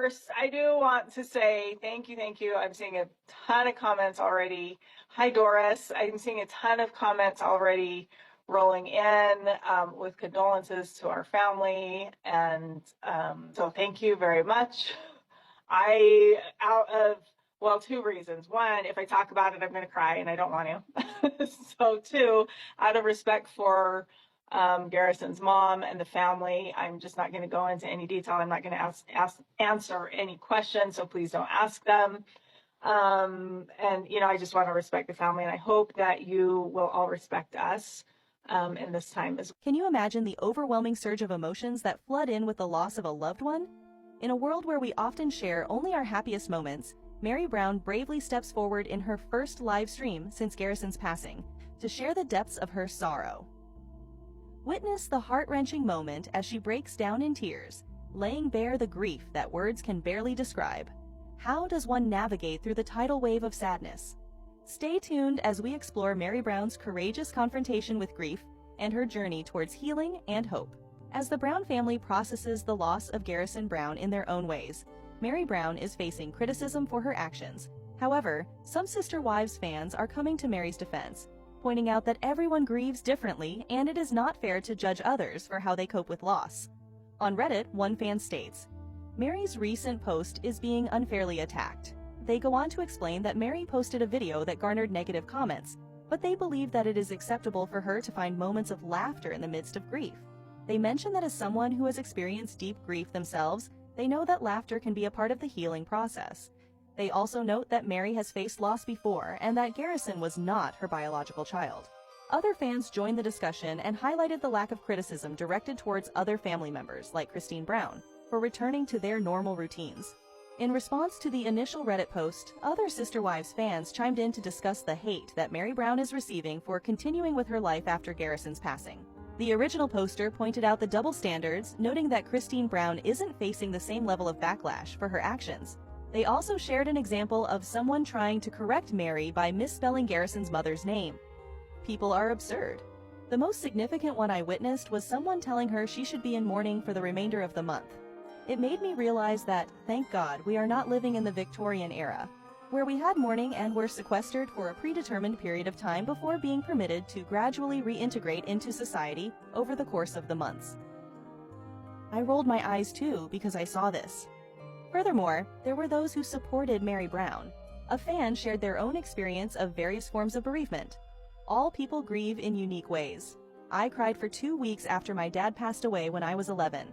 first, I do want to say thank you, thank you. I'm seeing a ton of comments already. Hi, Doris. I'm seeing a ton of comments already rolling in with condolences to our family. And so thank you very much. Well, two reasons. One, if I talk about it, I'm going to cry and I don't want to. So two, out of respect for Garrison's mom and the family, I'm just not going to go into any detail. I'm not going to answer any questions, so please don't ask them. And, I just want to respect the family, and I hope that you will all respect us in this time as well. Can you imagine the overwhelming surge of emotions that flood in with the loss of a loved one? In a world where we often share only our happiest moments, Meri Brown bravely steps forward in her first live stream since Garrison's passing to share the depths of her sorrow. Witness the heart-wrenching moment as she breaks down in tears, laying bare the grief that words can barely describe. How does one navigate through the tidal wave of sadness? Stay tuned as we explore Meri Brown's courageous confrontation with grief and her journey towards healing and hope. As the Brown family processes the loss of Garrison Brown in their own ways, Meri Brown is facing criticism for her actions. However, some Sister Wives fans are coming to Meri's defense, pointing out that everyone grieves differently and it is not fair to judge others for how they cope with loss. On Reddit, one fan states, "Meri's recent post is being unfairly attacked." They go on to explain that Meri posted a video that garnered negative comments, but they believe that it is acceptable for her to find moments of laughter in the midst of grief. They mention that as someone who has experienced deep grief themselves, they know that laughter can be a part of the healing process. They also note that Meri has faced loss before and that Garrison was not her biological child. Other fans joined the discussion and highlighted the lack of criticism directed towards other family members, like Christine Brown, for returning to their normal routines. In response to the initial Reddit post, other Sister Wives fans chimed in to discuss the hate that Meri Brown is receiving for continuing with her life after Garrison's passing. The original poster pointed out the double standards, noting that Christine Brown isn't facing the same level of backlash for her actions. They also shared an example of someone trying to correct Meri by misspelling Garrison's mother's name. People are absurd. The most significant one I witnessed was someone telling her she should be in mourning for the remainder of the month. It made me realize that, thank God, we are not living in the Victorian era, where we had mourning and were sequestered for a predetermined period of time before being permitted to gradually reintegrate into society over the course of the months. I rolled my eyes too because I saw this. Furthermore, there were those who supported Meri Brown. A fan shared their own experience of various forms of bereavement. All people grieve in unique ways. I cried for 2 weeks after my dad passed away when I was 11.